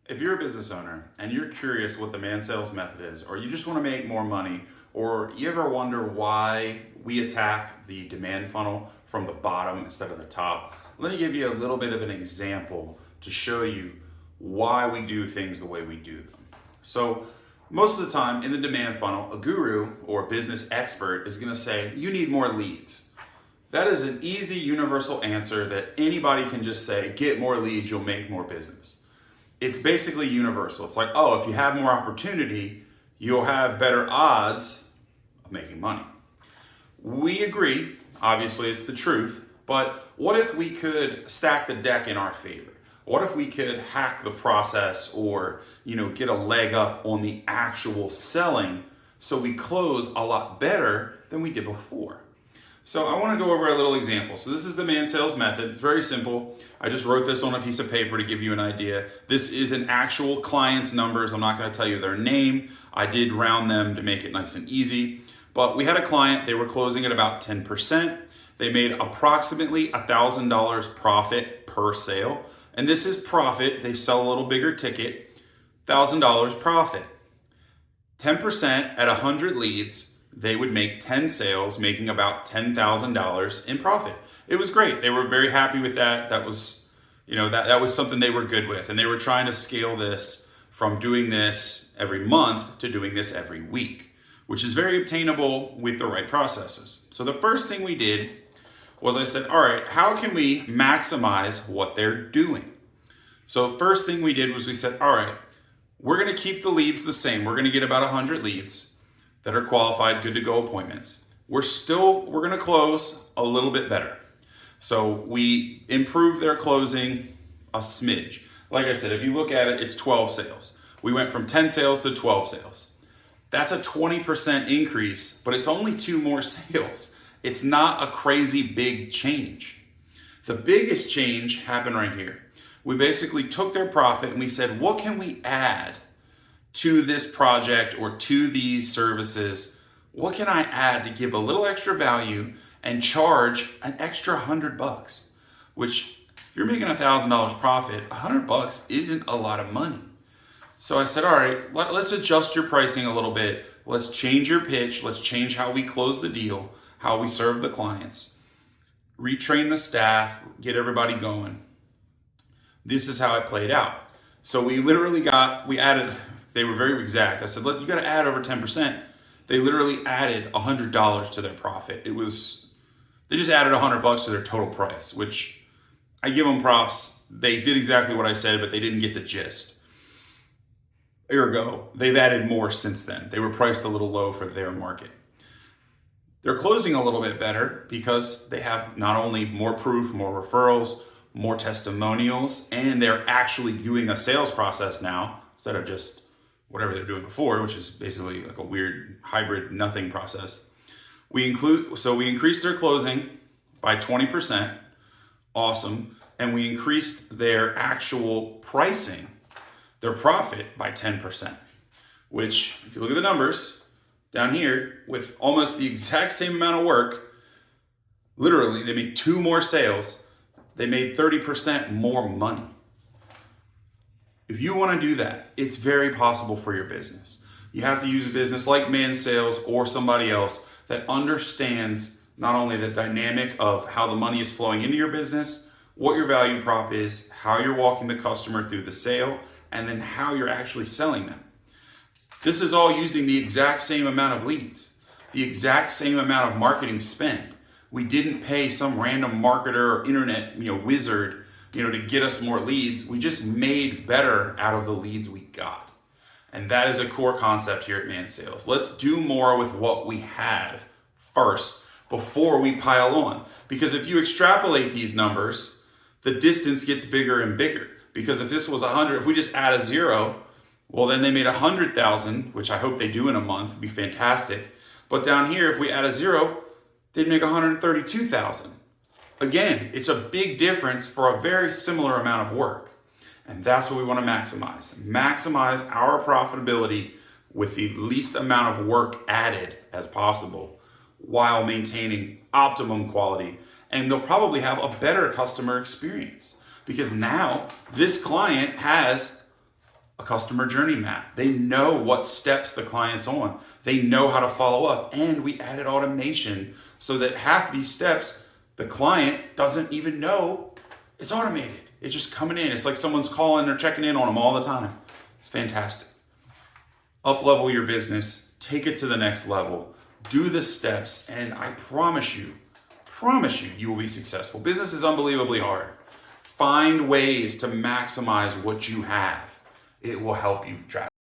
If you're a business owner and you're curious what the man sales method is, or you just want to make more money, or you ever wonder why we attack the demand funnel from the bottom instead of the top, let me give you a little bit of an example to show you why we do things the way we do them. So, most of the time in the demand funnel, a guru or a business expert is going to say, you need more leads. That is an easy universal answer that anybody can just say, get more leads, you'll make more business. It's basically universal. It's like, oh, if you have more opportunity, you'll have better odds of making money. We agree, obviously it's the truth, but what if we could stack the deck in our favor? What if we could hack the process or, get a leg up on the actual selling so we close a lot better than we did before? So I want to go over a little example. So this is the man sales method. It's very simple. I just wrote this on a piece of paper to give you an idea. This is an actual client's numbers. I'm not going to tell you their name. I did round them to make it nice and easy. But we had a client, they were closing at about 10%. They made approximately $1,000 profit per sale. And this is profit. They sell a little bigger ticket, $1,000 profit. 10% at 100 leads, they would make 10 sales, making about $10,000 in profit. It was great. They were very happy with that. That was, that was something they were good with. And they were trying to scale this from doing this every month to doing this every week, which is very obtainable with the right processes. So the first thing we did was I said, all right, how can we maximize what they're doing? So first thing we did was we said, all right, we're going to keep the leads the same. We're going to get about 100 leads that are qualified, good to go appointments. We're going to close a little bit better. So we improve their closing a smidge. Like I said, if you look at it, it's 12 sales. We went from 10 sales to 12 sales. That's a 20% increase, but it's only 2 more sales. It's not a crazy big change. The biggest change happened right here. We basically took their profit and we said, what can we add to this project or to these services? What can I add to give a little extra value and charge an extra $100? Which, if you're making $1,000 profit, $100 isn't a lot of money. So I said, all right, let's adjust your pricing a little bit. Let's change your pitch. Let's change how we close the deal, how we serve the clients, retrain the staff, get everybody going. This is how it played out. So we literally added, they were very exact. I said, look, you got to add over 10%. They literally added $100 to their profit. They just added $100 to their total price, which I give them props. They did exactly what I said, but they didn't get the gist. Ergo, they've added more since then. They were priced a little low for their market. They're closing a little bit better because they have not only more proof, more referrals, more testimonials, and they're actually doing a sales process now instead of just whatever they're doing before, which is basically like a weird hybrid nothing process. We increased their closing by 20%, awesome, and we increased their actual pricing, their profit by 10%, which if you look at the numbers down here with almost the exact same amount of work, literally they made 2 more sales. They made 30% more money. If you want to do that, it's very possible for your business. You have to use a business like Man Sales or somebody else that understands not only the dynamic of how the money is flowing into your business, what your value prop is, how you're walking the customer through the sale, and then how you're actually selling them. This is all using the exact same amount of leads, the exact same amount of marketing spend. We didn't pay some random marketer or internet, wizard, to get us more leads. We just made better out of the leads we got. And that is a core concept here at Man Sales. Let's do more with what we have first before we pile on. Because if you extrapolate these numbers, the distance gets bigger and bigger. Because if this was 100, if we just add a 0, well, then they made 100,000, which I hope they do in a month, would be fantastic. But down here, if we add a 0, they'd make 132,000. Again, it's a big difference for a very similar amount of work. And that's what we want to maximize. Maximize our profitability with the least amount of work added as possible while maintaining optimum quality. And they'll probably have a better customer experience because now this client has a customer journey map. They know what steps the client's on. They know how to follow up. And we added automation so that half these steps, the client doesn't even know it's automated. It's just coming in. It's like someone's calling or checking in on them all the time. It's fantastic. Up level your business, take it to the next level, do the steps, and I promise you, you will be successful. Business is unbelievably hard. Find ways to maximize what you have. It will help you drastically.